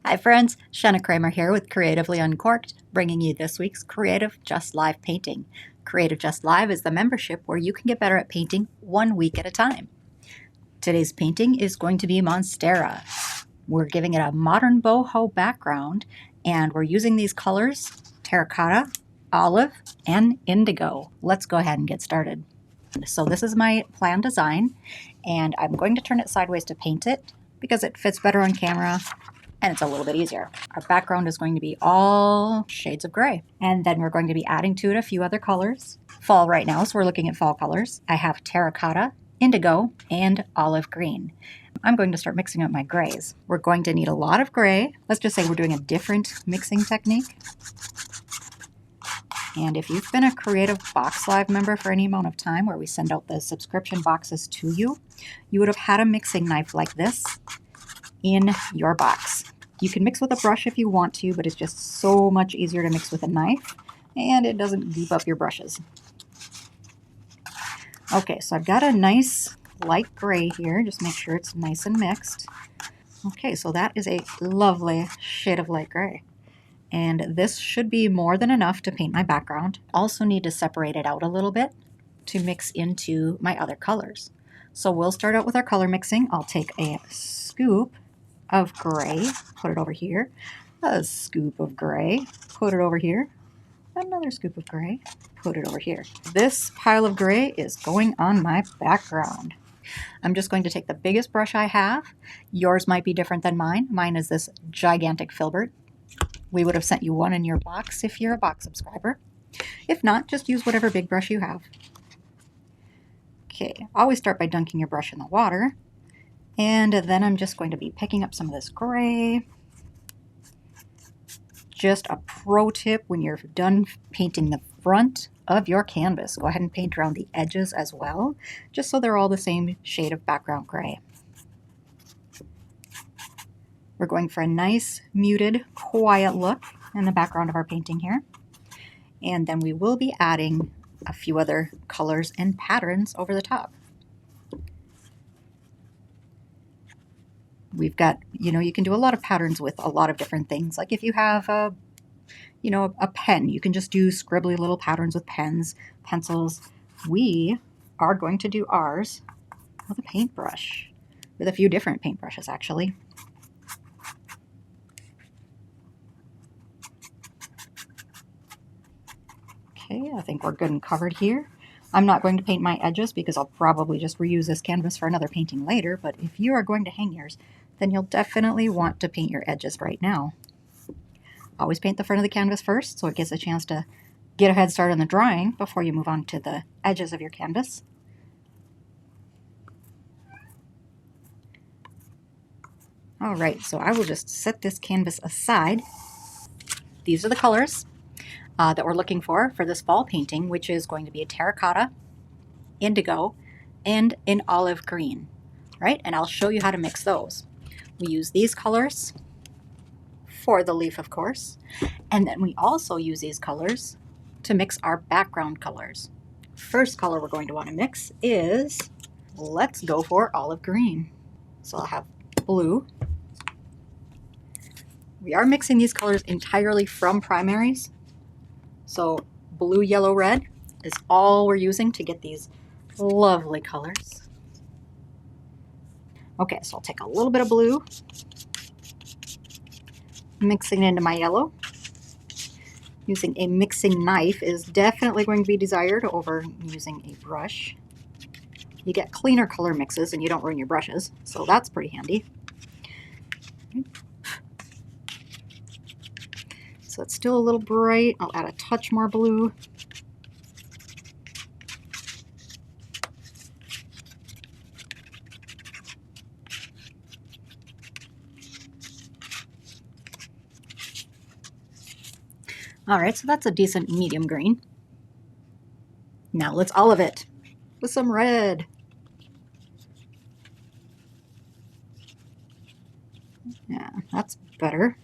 Hi friends, Shanna Kramer here with Creatively Uncorked, bringing you this week's Creative Just Live painting. Creative Just Live is the membership where you can get better at painting 1 week at a time. Today's painting is going to be Monstera. We're giving it a Modern Boho background, and we're using these colors, terracotta, olive, and indigo. Let's go ahead and get started. So this is my plan design, and I'm going to turn it sideways to paint it because it fits better on camera and it's a little bit easier. Our background is going to be all shades of gray. And then we're going to be adding to it a few other colors. Fall right now, so we're looking at fall colors. I have terracotta, indigo, and olive green. I'm going to start mixing up my grays. We're going to need a lot of gray. Let's just say we're doing a different mixing technique. And if you've been a Creative Box Live member for any amount of time, where we send out the subscription boxes to you, you would have had a mixing knife like this in your box. You can mix with a brush if you want to, but it's just so much easier to mix with a knife, and it doesn't goop up your brushes. Okay, so I've got a nice light gray here. Just make sure it's nice and mixed. Okay, so that is a lovely shade of light gray. And this should be more than enough to paint my background. Also need to separate it out a little bit to mix into my other colors. So we'll start out with our color mixing. I'll take a scoop of gray, put it over here, a scoop of gray, put it over here, another scoop of gray, put it over here. This pile of gray is going on my background. I'm just going to take the biggest brush I have. Yours might be different than mine. Mine is this gigantic filbert. We would have sent you one in your box if you're a box subscriber. If not, just use whatever big brush you have. Okay, always start by dunking your brush in the water. And then I'm just going to be picking up some of this gray. Just a pro tip when you're done painting the front of your canvas, go ahead and paint around the edges as well, just so they're all the same shade of background gray. We're going for a nice, muted, quiet look in the background of our painting here. And then we will be adding a few other colors and patterns over the top. We've got, you can do a lot of patterns with a lot of different things. Like if you have a pen, you can just do scribbly little patterns with pens, pencils. We are going to do ours with a paintbrush, with a few different paintbrushes actually. Okay, I think we're good and covered here. I'm not going to paint my edges because I'll probably just reuse this canvas for another painting later, but if you are going to hang yours, then you'll definitely want to paint your edges right now. Always paint the front of the canvas first so it gets a chance to get a head start on the drawing before you move on to the edges of your canvas. All right, so I will just set this canvas aside. These are the colors that we're looking for this fall painting, which is going to be a terracotta, indigo, and an olive green, right? And I'll show you how to mix those. We use these colors for the leaf, of course, and then we also use these colors to mix our background colors. First color we're going to want to mix is, let's go for olive green. So I'll have blue. We are mixing these colors entirely from primaries. So blue, yellow, red is all we're using to get these lovely colors. Okay, so I'll take a little bit of blue, mixing it into my yellow. Using a mixing knife is definitely going to be desired over using a brush. You get cleaner color mixes and you don't ruin your brushes, so that's pretty handy. So it's still a little bright. I'll add a touch more blue. All right, so that's a decent medium green. Now let's olive it with some red. Yeah, that's better.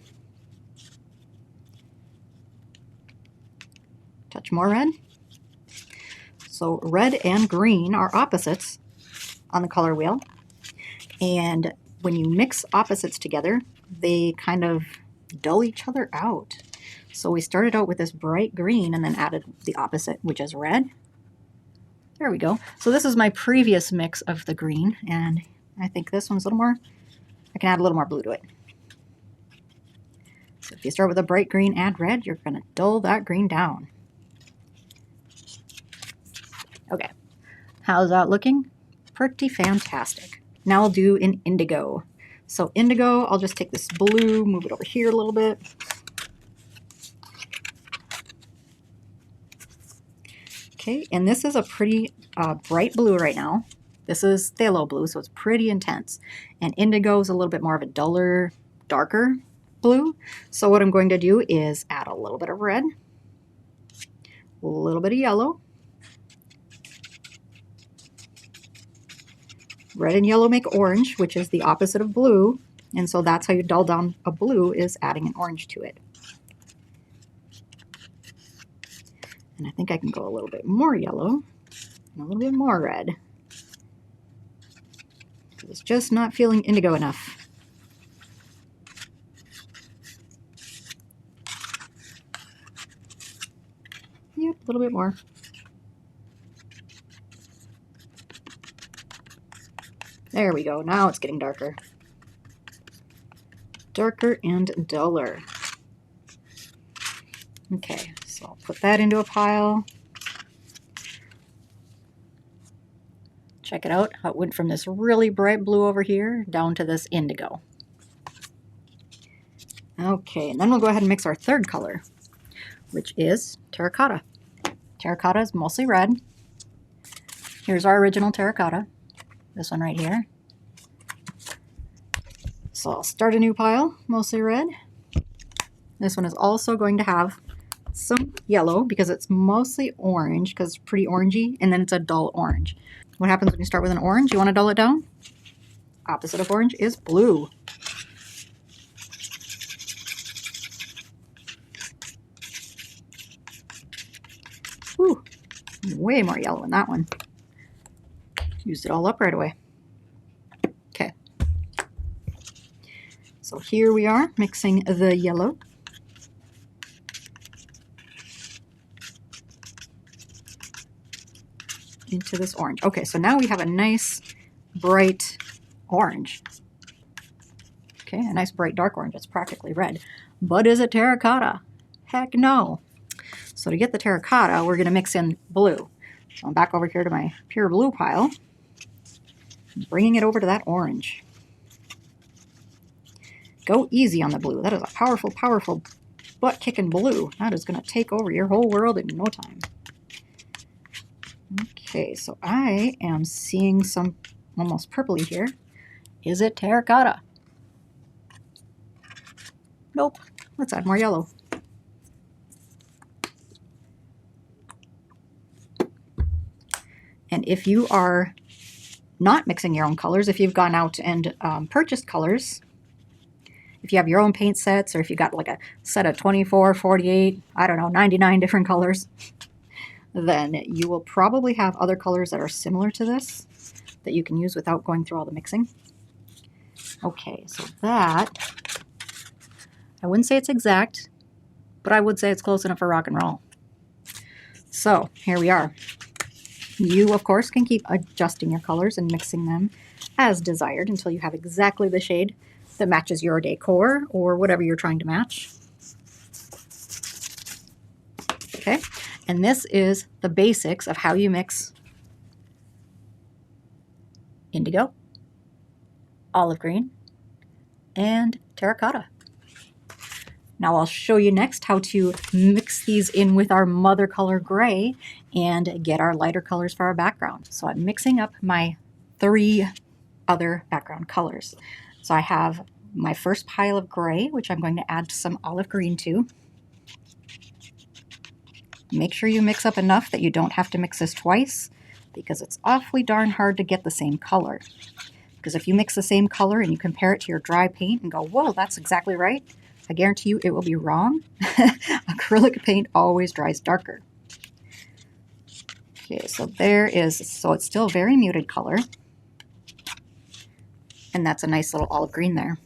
Touch more red. So red and green are opposites on the color wheel. And when you mix opposites together, they kind of dull each other out. So we started out with this bright green and then added the opposite, which is red. There we go. So this is my previous mix of the green, and I think this one's a little more, I can add a little more blue to it. So if you start with a bright green, add red, you're going to dull that green down. Okay, how's that looking? Pretty fantastic. Now I'll do an indigo. So indigo, I'll just take this blue, move it over here a little bit. Okay, and this is a pretty bright blue right now. This is phthalo blue, so it's pretty intense. And indigo is a little bit more of a duller, darker blue. So what I'm going to do is add a little bit of red, a little bit of yellow. Red and yellow make orange, which is the opposite of blue. And so that's how you dull down a blue, is adding an orange to it. And I think I can go a little bit more yellow and a little bit more red. Because it's just not feeling indigo enough. Yep, a little bit more. There we go. Now it's getting darker. Darker and duller. Okay, so I'll put that into a pile. Check it out, how it went from this really bright blue over here down to this indigo. Okay, and then we'll go ahead and mix our third color, which is terracotta. Terracotta is mostly red. Here's our original terracotta, this one right here. So I'll start a new pile, mostly red. This one is also going to have some yellow because it's mostly orange, because it's pretty orangey, and then it's a dull orange. What happens when you start with an orange? You want to dull it down? Opposite of orange is blue. Whew, way more yellow in that one. Used it all up right away. Okay. So here we are mixing the yellow. Into this orange. Okay, so now we have a nice bright orange. Okay, a nice bright dark orange. It's practically red. But is it terracotta? Heck no. So to get the terracotta, we're going to mix in blue. So I'm back over here to my pure blue pile, bringing it over to that orange. Go easy on the blue. That is a powerful, powerful butt-kicking blue. That is going to take over your whole world in no time. Okay, so I am seeing some almost purpley here. Is it terracotta? Nope. Let's add more yellow. And if you are not mixing your own colors, if you've gone out and purchased colors, if you have your own paint sets, or if you got like a set of 24, 48, I don't know, 99 different colors, then you will probably have other colors that are similar to this that you can use without going through all the mixing. Okay, so that, I wouldn't say it's exact, but I would say it's close enough for rock and roll. So here we are. You, of course, can keep adjusting your colors and mixing them as desired until you have exactly the shade that matches your decor or whatever you're trying to match. Okay, and this is the basics of how you mix indigo, olive green, and terracotta. Now I'll show you next how to mix these in with our mother color gray and get our lighter colors for our background. So I'm mixing up my 3 other background colors. So I have my first pile of gray, which I'm going to add some olive green to. Make sure you mix up enough that you don't have to mix this twice, because it's awfully darn hard to get the same color. Because if you mix the same color and you compare it to your dry paint and go, whoa, that's exactly right, I guarantee you it will be wrong. Acrylic paint always dries darker. Okay, so so it's still very muted color. And that's a nice little olive green there.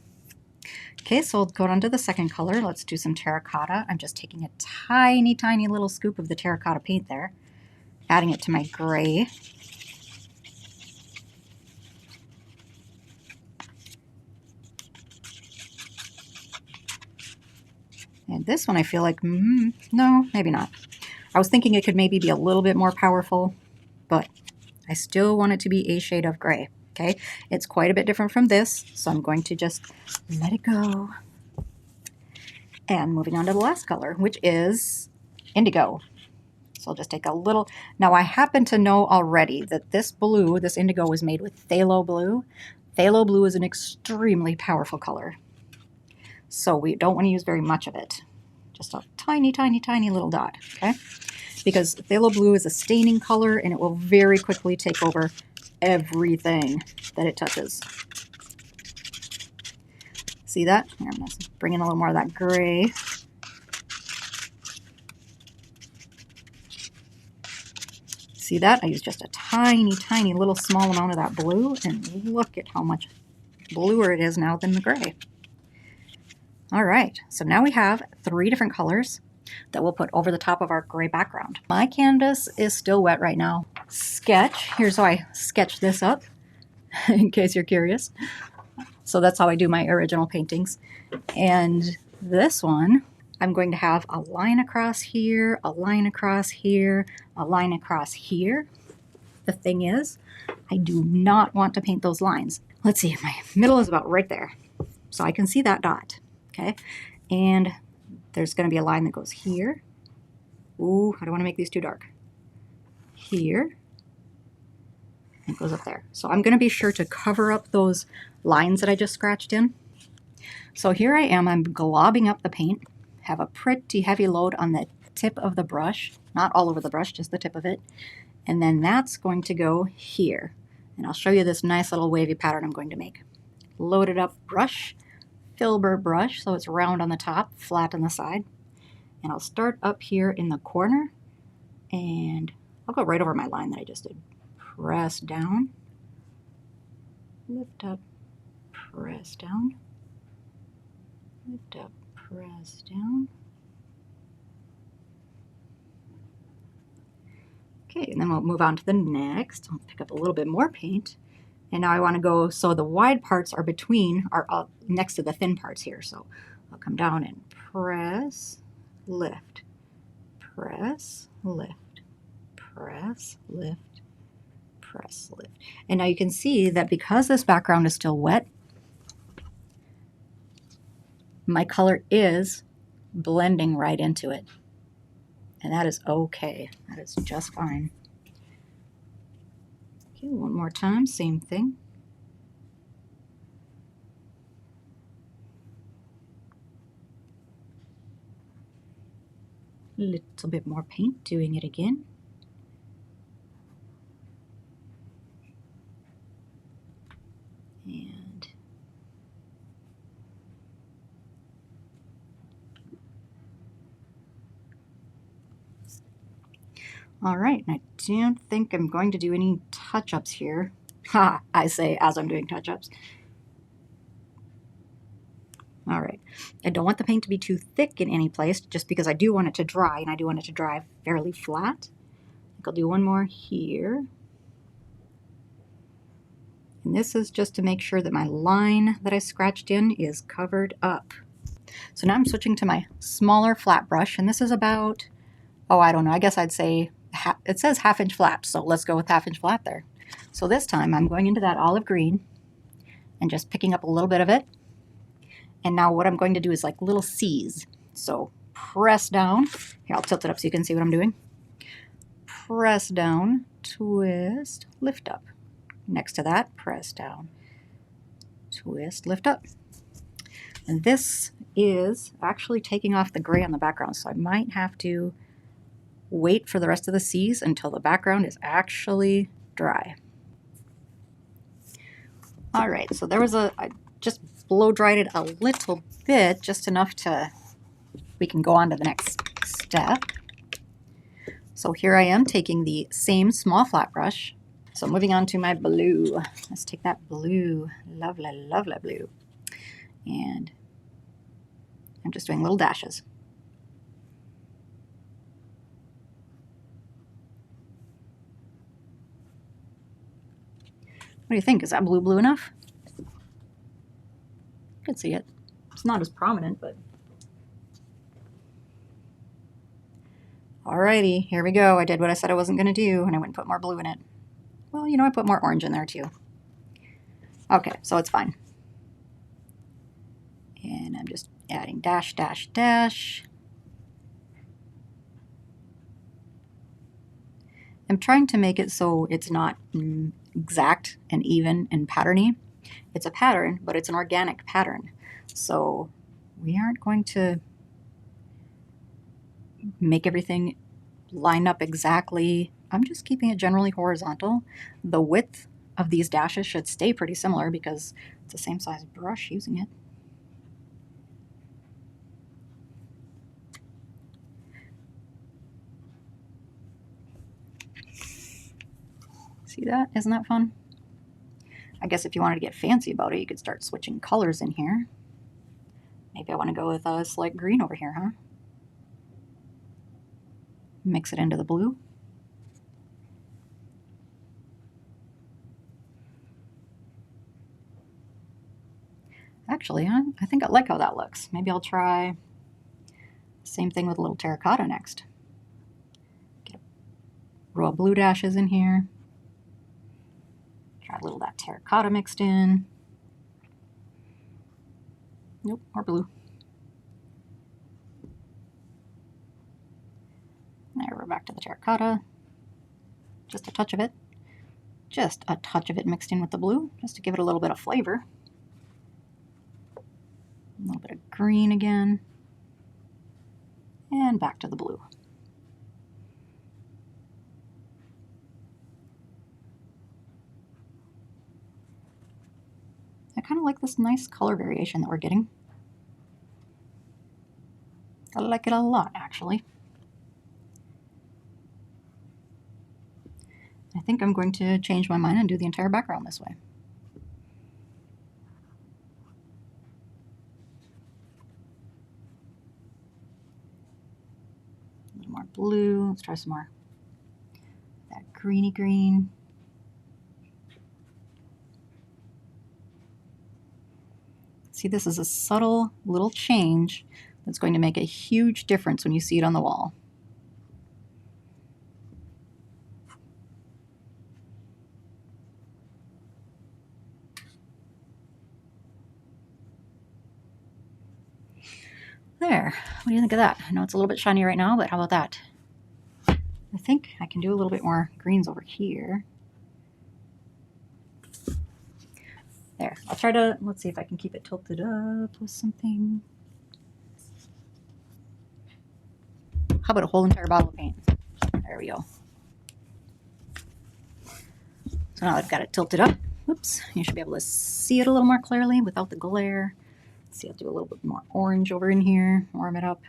Okay, so go on to the second color. Let's do some terracotta. I'm just taking a tiny, tiny little scoop of the terracotta paint there, adding it to my gray. And this one I feel like, no, maybe not. I was thinking it could maybe be a little bit more powerful, but I still want it to be a shade of gray, okay? It's quite a bit different from this, so I'm going to just let it go. And moving on to the last color, which is indigo. So I'll just take a little. Now I happen to know already that this blue, this indigo, was made with phthalo blue. Phthalo blue is an extremely powerful color. So we don't want to use very much of it. Just a tiny, tiny, tiny little dot, okay? Because phthalo blue is a staining color and it will very quickly take over everything that it touches. See that? Here, I'm going to bring in a little more of that gray. See that? I used just a tiny, tiny little small amount of that blue, and look at how much bluer it is now than the gray. All right, so now we have 3 different colors that we'll put over the top of our gray background. My canvas is still wet right now. Sketch, here's how I sketch this up, in case you're curious. So that's how I do my original paintings. And this one, I'm going to have a line across here, a line across here, a line across here. The thing is, I do not want to paint those lines. Let's see, my middle is about right there. So I can see that dot, okay? And there's going to be a line that goes here. Ooh, I don't want to make these too dark. Here. And it goes up there. So I'm going to be sure to cover up those lines that I just scratched in. So here I am, I'm globbing up the paint. Have a pretty heavy load on the tip of the brush. Not all over the brush, just the tip of it. And then that's going to go here. And I'll show you this nice little wavy pattern I'm going to make. Loaded up brush, filbert brush, so it's round on the top, flat on the side. And I'll start up here in the corner, and I'll go right over my line that I just did. Press down, lift up, press down, lift up, press down. Okay, and then we'll move on to the next. I'll pick up a little bit more paint. And now I want to go, so the wide parts are between, are next to the thin parts here. So I'll come down and press, lift, press, lift, press, lift, press, lift. And now you can see that because this background is still wet, my color is blending right into it. And that is okay. That is just fine. Okay, one more time, same thing. A little bit more paint, doing it again. And all right, I don't think I'm going to do any touch-ups here. Ha, I say as I'm doing touch-ups. All right, I don't want the paint to be too thick in any place just because I do want it to dry, and I do want it to dry fairly flat. I think I'll do one more here. And this is just to make sure that my line that I scratched in is covered up. So now I'm switching to my smaller flat brush, and this is about, oh, I don't know, I guess I'd say, it says 1/2 inch flat, so let's go with 1/2 inch flat there. So this time I'm going into that olive green and just picking up a little bit of it. And now what I'm going to do is like little C's. So press down. Here, I'll tilt it up so you can see what I'm doing. Press down, twist, lift up. Next to that, press down, twist, lift up. And this is actually taking off the gray on the background, so I might have to wait for the rest of the C's until the background is actually dry. All right, so there was I just blow dried it a little bit, just enough to, we can go on to the next step. So here I am taking the same small flat brush. So moving on to my blue. Let's take that blue, lovely, lovely blue. And I'm just doing little dashes. What do you think? Is that blue enough? I can see it. It's not as prominent, but... Alrighty, here we go. I did what I said I wasn't going to do, and I went and put more blue in it. Well, you know, I put more orange in there too. Okay, so it's fine. And I'm just adding dash, dash, dash. I'm trying to make it so it's not exact and even and patterny. It's a pattern, but it's an organic pattern. So we aren't going to make everything line up exactly. I'm just keeping it generally horizontal. The width of these dashes should stay pretty similar because it's the same size brush using it. See that? Isn't that fun? I guess if you wanted to get fancy about it, you could start switching colors in here. Maybe I want to go with a slight green over here, huh? Mix it into the blue. Actually, I think I like how that looks. Maybe I'll try the same thing with a little terracotta next. Get a row of blue dashes in here. Try a little of that terracotta mixed in. Nope, more blue. There, we're back to the terracotta. Just a touch of it. Just a touch of it mixed in with the blue, just to give it a little bit of flavor. A little bit of green again. And back to the blue. I kind of like this nice color variation that we're getting. I like it a lot, actually. I think I'm going to change my mind and do the entire background this way. A little more blue. Let's try some more. That greeny green. See, this is a subtle little change that's going to make a huge difference when you see it on the wall. There, what do you think of that? I know it's a little bit shiny right now, but how about that? I think I can do a little bit more greens over here. There, I'll try to, let's see if I can keep it tilted up with something. How about a whole entire bottle of paint? There we go. So now I've got it tilted up. Whoops, you should be able to see it a little more clearly without the glare. Let's see, I'll do a little bit more orange over in here, warm it up.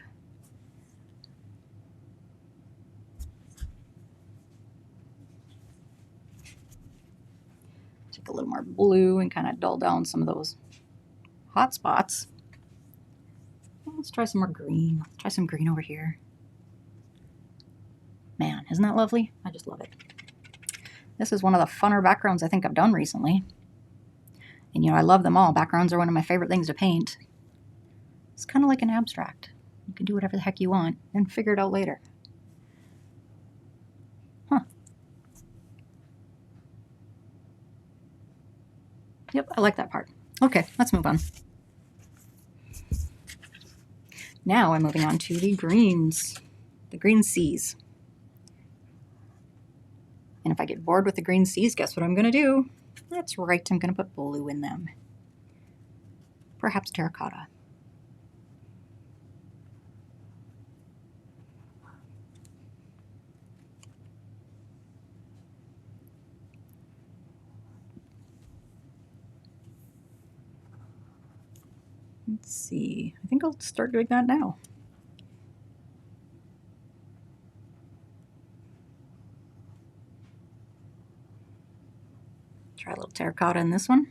Take a little more blue and kind of dull down some of those hot spots. Let's try some more green. Let's try some green over here. Man, isn't that lovely? I just love it. This is one of the funner backgrounds I think I've done recently. And you know, I love them all. Backgrounds are one of my favorite things to paint. It's kind of like an abstract. You can do whatever the heck you want and figure it out later. Huh. Yep, I like that part. Okay, let's move on. Now I'm moving on to the greens, the green seas. And if I get bored with the green seas, guess what I'm going to do? That's right, I'm going to put blue in them. Perhaps terracotta. Let's see, I think I'll start doing that now. Try a little terracotta in this one.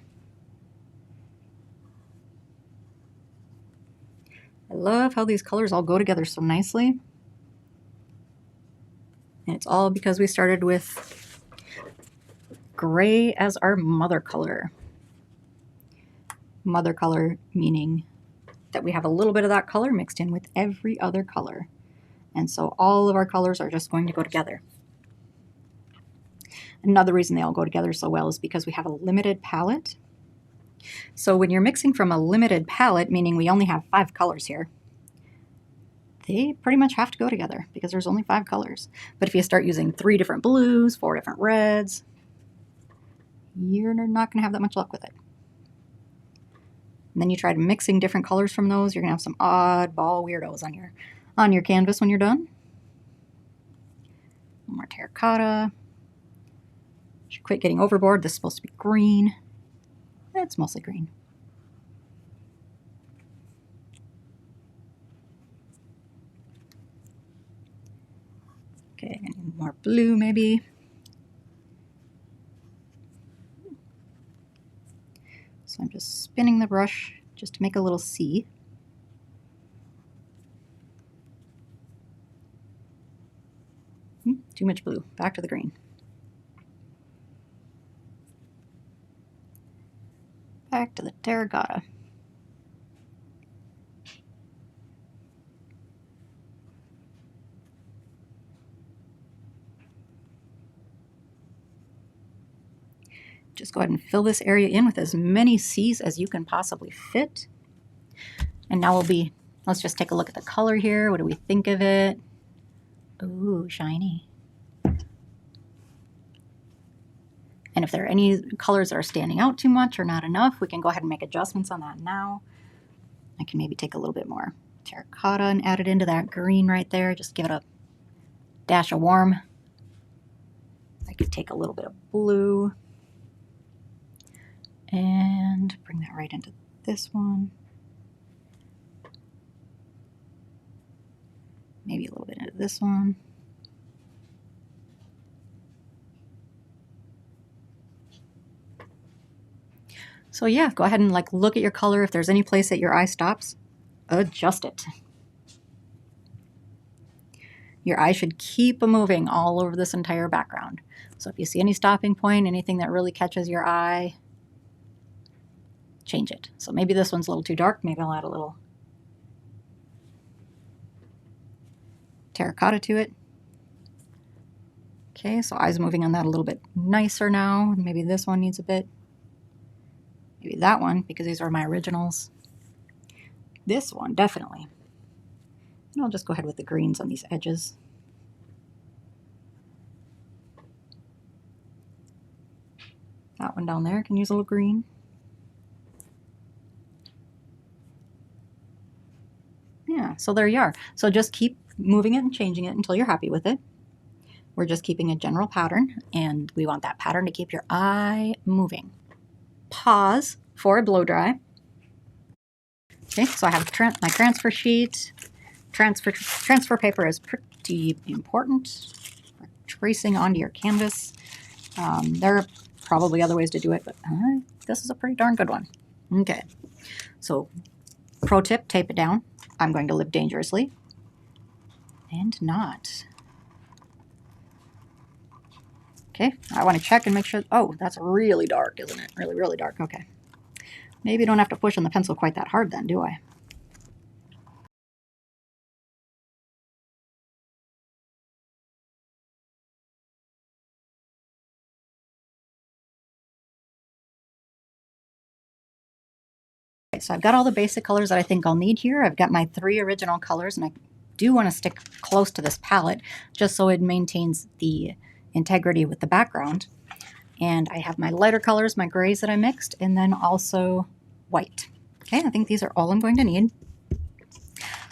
I love how these colors all go together so nicely. And it's all because we started with gray as our mother color. Mother color meaning that we have a little bit of that color mixed in with every other color. And so all of our colors are just going to go together. Another reason they all go together so well is because we have a limited palette. So when you're mixing from a limited palette, meaning we only have 5 colors here, they pretty much have to go together because there's only 5 colors. But if you start using 3 different blues, 4 different reds, you're not going to have that much luck with it. And then you try mixing different colors from those, you're going to have some oddball weirdos on your canvas when you're done. More terracotta. Should quit getting overboard. This is supposed to be green. It's mostly green. Okay, I need more blue maybe. So I'm just spinning the brush just to make a little C. Too much blue. Back to the green. Back to the terracotta. Just go ahead and fill this area in with as many C's as you can possibly fit. And now let's just take a look at the color here. What do we think of it? Ooh, shiny. And if there are any colors that are standing out too much or not enough, we can go ahead and make adjustments on that now. I can maybe take a little bit more terracotta and add it into that green right there. Just give it a dash of warm. I could take a little bit of blue and bring that right into this one. Maybe a little bit into this one. So yeah, go ahead and look at your color. If there's any place that your eye stops, adjust it. Your eye should keep moving all over this entire background. So if you see any stopping point, anything that really catches your eye, change it. So maybe this one's a little too dark. Maybe I'll add a little terracotta to it. Okay, so eyes moving on that a little bit nicer now. Maybe this one needs a bit. Maybe that one, because these are my originals. This one, definitely. And I'll just go ahead with the greens on these edges. That one down there can use a little green. Yeah, so there you are. So just keep moving it and changing it until you're happy with it. We're just keeping a general pattern, and we want that pattern to keep your eye moving. Pause for a blow dry. Okay, so I have my transfer sheet. Transfer paper is pretty important for tracing onto your canvas. There are probably other ways to do it, but this is a pretty darn good one. Okay, so pro tip, tape it down. I'm going to live dangerously and not. Okay, I want to check and make sure. Oh, that's really dark, isn't it? Really, really dark. Okay. Maybe I don't have to push on the pencil quite that hard then, do I? Okay, so I've got all the basic colors that I think I'll need here. I've got my 3 original colors, and I do want to stick close to this palette just so it maintains the integrity with the background. And I have my lighter colors, my grays that I mixed, and then also white. Okay, I think these are all I'm going to need.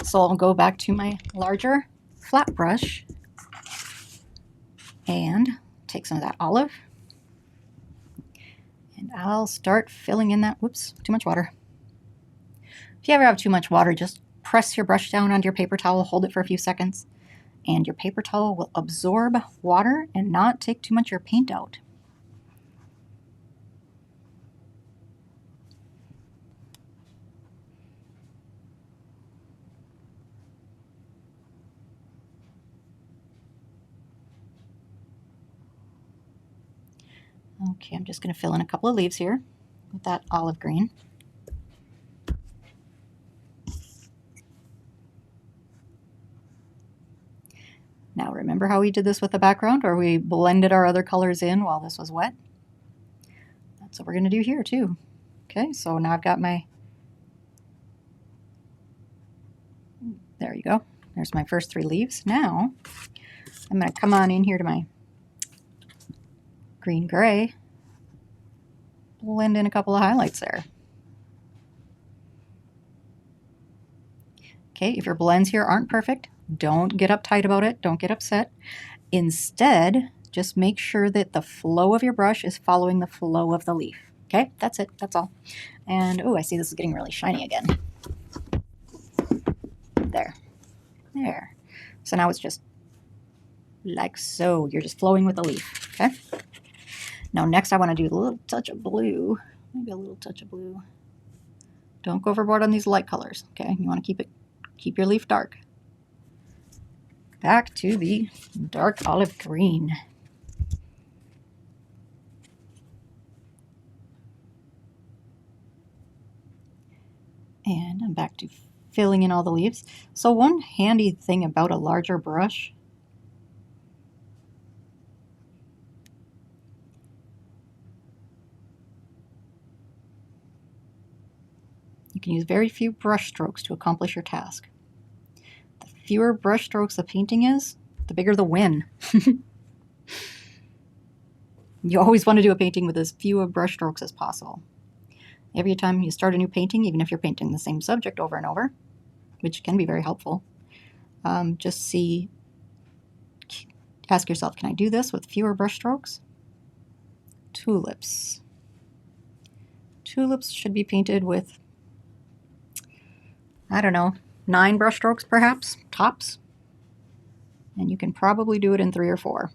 So I'll go back to my larger flat brush and take some of that olive. And I'll start filling in that, whoops, too much water. If you ever have too much water, just press your brush down onto your paper towel, hold it for a few seconds, and your paper towel will absorb water and not take too much of your paint out. Okay, I'm just going to fill in a couple of leaves here with that olive green. Now remember how we did this with the background, where we blended our other colors in while this was wet? That's what we're going to do here too. Okay, so now I've got my, there you go. There's my first 3 leaves. Now I'm going to come on in here to my green gray, blend in a couple of highlights there. Okay, if your blends here aren't perfect, don't get uptight about it. Don't get upset. Instead, just make sure that the flow of your brush is following the flow of the leaf. Okay, that's it. That's all. And, oh, I see this is getting really shiny again. There. There. So now it's just like so. You're just flowing with the leaf. Okay? Now next I want to do a little touch of blue. Maybe a little touch of blue. Don't go overboard on these light colors. Okay? You want to keep your leaf dark. Back to the dark olive green. And I'm back to filling in all the leaves. So one handy thing about a larger brush, you can use very few brush strokes to accomplish your task. The fewer brush strokes the painting is, the bigger the win. You always want to do a painting with as few brush strokes as possible. Every time you start a new painting, even if you're painting the same subject over and over, which can be very helpful, just ask yourself, can I do this with fewer brush strokes? Tulips. Tulips should be painted with, I don't know, 9 brush strokes perhaps, tops. And you can probably do it in 3 or 4.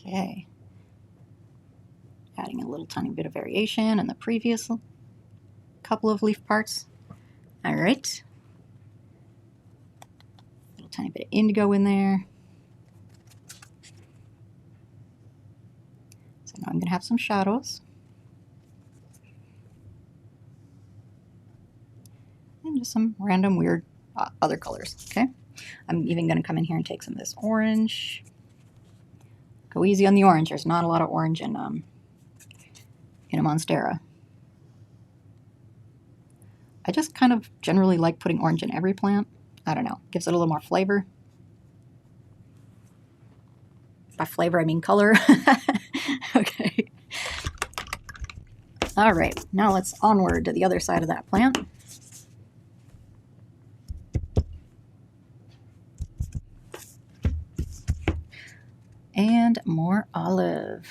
Okay. Adding a little tiny bit of variation in the previous couple of leaf parts. All right. A little tiny bit of indigo in there. So now I'm going to have some shadows. And just some random weird other colors, okay? I'm even going to come in here and take some of this orange. Go easy on the orange. There's not a lot of orange in a Monstera. I just kind of generally like putting orange in every plant. I don't know, gives it a little more flavor. By flavor, I mean color. Okay. All right, now let's onward to the other side of that plant. And more olive.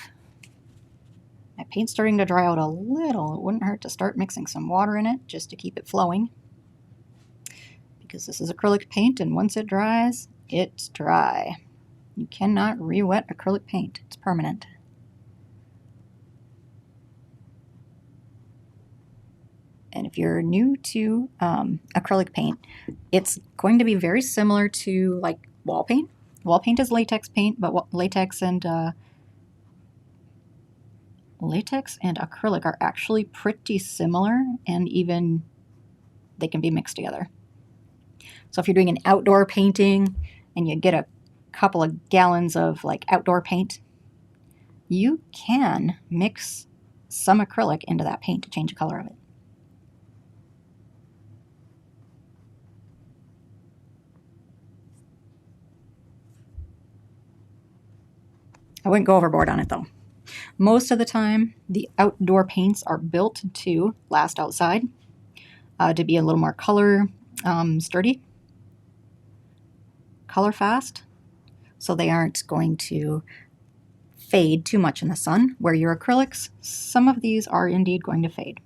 My paint's starting to dry out a little. It wouldn't hurt to start mixing some water in it just to keep it flowing. Because this is acrylic paint, and once it dries, it's dry. You cannot re-wet acrylic paint. It's permanent. And if you're new to acrylic paint, it's going to be very similar to like wall paint. Wall paint is latex paint, but latex and acrylic are actually pretty similar, and even they can be mixed together. So if you're doing an outdoor painting and you get a couple of gallons of like outdoor paint, you can mix some acrylic into that paint to change the color of it. I wouldn't go overboard on it though. Most of the time, the outdoor paints are built to last outside, to be a little more color sturdy, color fast, so they aren't going to fade too much in the sun. Where your acrylics, some of these are indeed going to fade.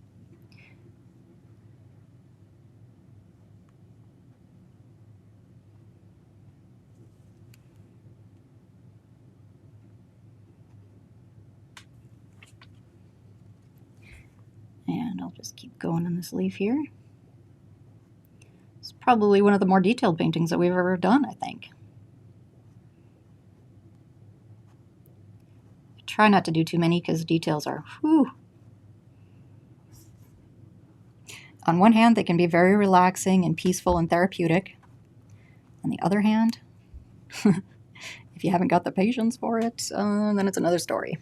Just keep going on this leaf here. It's probably one of the more detailed paintings that we've ever done, I think. Try not to do too many because details are, whew. On one hand, they can be very relaxing and peaceful and therapeutic. On the other hand, if you haven't got the patience for it, then it's another story.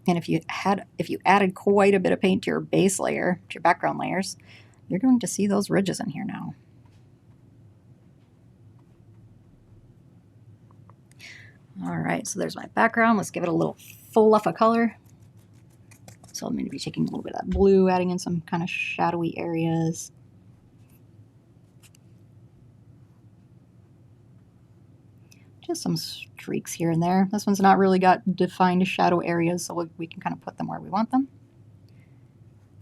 And if you added quite a bit of paint to your base layer, to your background layers, you're going to see those ridges in here now. All right, so there's my background. Let's give it a little fluff of color. So I'm going to be taking a little bit of that blue, adding in some kind of shadowy areas. Just some streaks here and there. This one's not really got defined shadow areas, so we can kind of put them where we want them,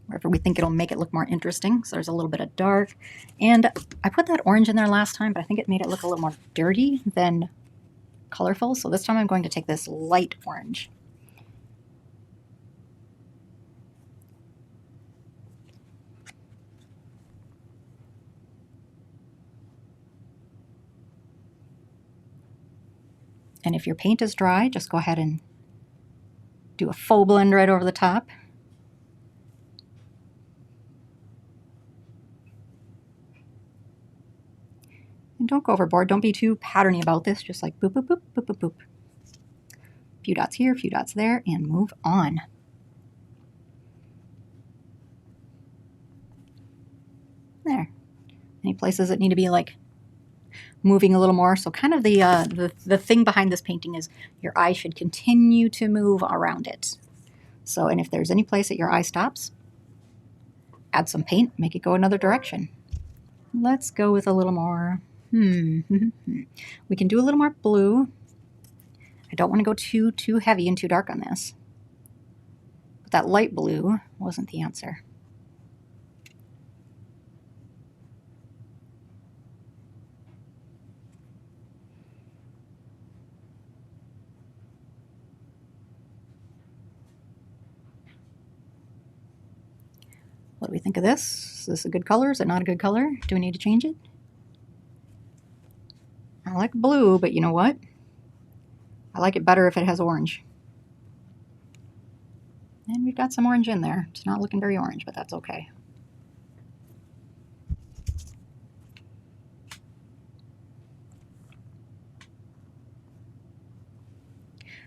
wherever we think it'll make it look more interesting. So there's a little bit of dark. And I put that orange in there last time, but I think it made it look a little more dirty than colorful. So this time I'm going to take this light orange. And if your paint is dry, just go ahead and do a full blend right over the top. And don't go overboard. Don't be too patterny about this. Just like boop, boop, boop, boop, boop, boop. A few dots here, a few dots there, and move on. There. Any places that need to be like moving a little more. So kind of the thing behind this painting is your eye should continue to move around it. So, and if there's any place that your eye stops, add some paint, make it go another direction. Let's go with a little more. We can do a little more blue. I don't want to go too heavy and too dark on this. But that light blue wasn't the answer. What do we think of this? Is this a good color? Is it not a good color? Do we need to change it? I like blue, but you know what? I like it better if it has orange. And we've got some orange in there. It's not looking very orange, but that's okay.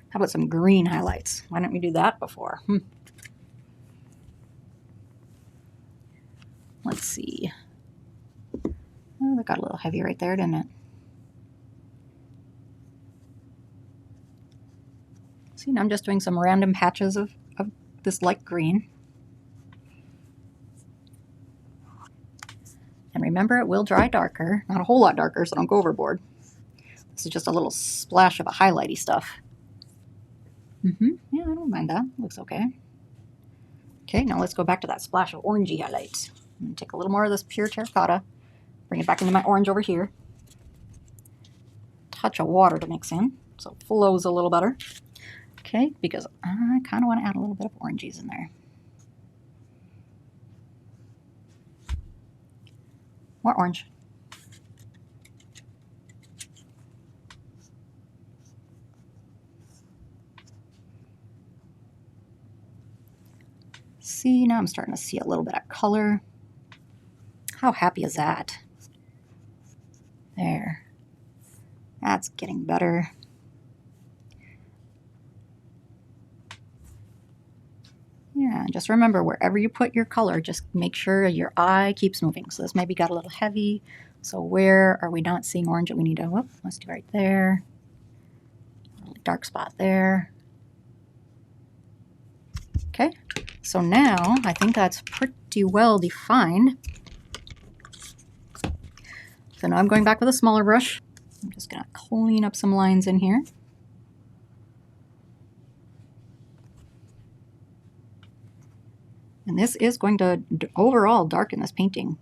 How about some green highlights? Why didn't we do that before? Let's see. Oh, that got a little heavy right there, didn't it? See, now I'm just doing some random patches of this light green. And remember, it will dry darker. Not a whole lot darker, so don't go overboard. This is just a little splash of a highlighty stuff. Yeah, I don't mind that. Looks okay. Okay, now let's go back to that splash of orangey highlights. I'm going to take a little more of this pure terracotta, bring it back into my orange over here. Touch of water to mix in, so it flows a little better. Okay, because I kind of want to add a little bit of oranges in there. More orange. See, now I'm starting to see a little bit of color. How happy is that? There. That's getting better. Yeah, just remember, wherever you put your color, just make sure your eye keeps moving. So this maybe got a little heavy. So where are we not seeing orange that we need to, whoop, let's do right there. A little dark spot there. Okay, so now I think that's pretty well defined. So now I'm going back with a smaller brush. I'm just gonna clean up some lines in here. And this is going to overall darken this painting.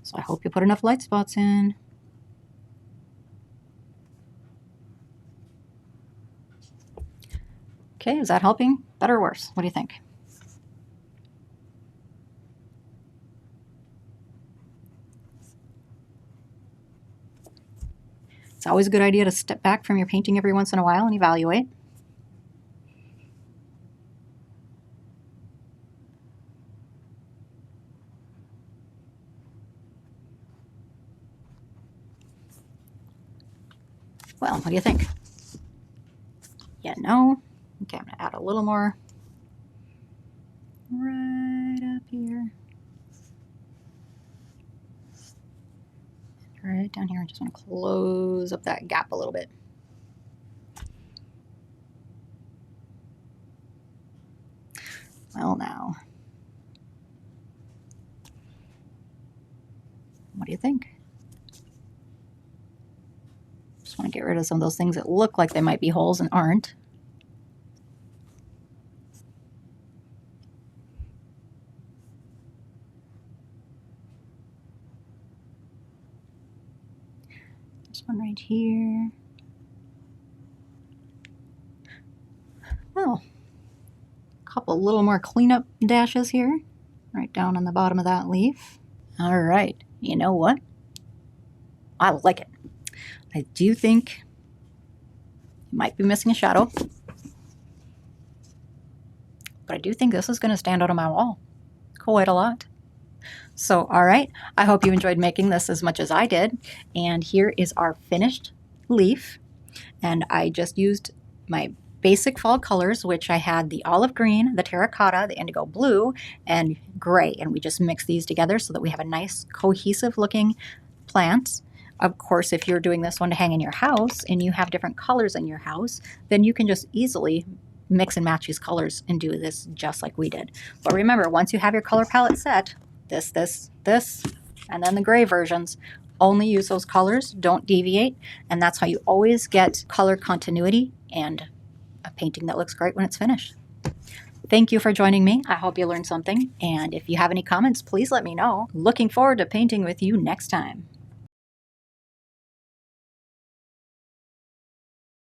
So I hope you put enough light spots in. Okay, is that helping? Better or worse? What do you think? It's always a good idea to step back from your painting every once in a while and evaluate. Well, what do you think? Yeah, no? Okay, I'm going to add a little more right up here. Right down here. I just want to close up that gap a little bit. Well, now, what do you think? Just want to get rid of some of those things that look like they might be holes and aren't. This one right here. Well, a couple little more cleanup dashes here, right down on the bottom of that leaf. All right, you know what? I like it. I do think you might be missing a shadow, but I do think this is going to stand out on my wall quite a lot. So, all right, I hope you enjoyed making this as much as I did. And here is our finished leaf. And I just used my basic fall colors, which I had the olive green, the terracotta, the indigo blue, and gray. And we just mixed these together so that we have a nice cohesive looking plant. Of course, if you're doing this one to hang in your house and you have different colors in your house, then you can just easily mix and match these colors and do this just like we did. But remember, once you have your color palette set, this, and then the gray versions, only use those colors, don't deviate, and that's how you always get color continuity and a painting that looks great when it's finished. Thank you for joining me. I hope you learned something, and if you have any comments, please let me know. Looking forward to painting with you next time.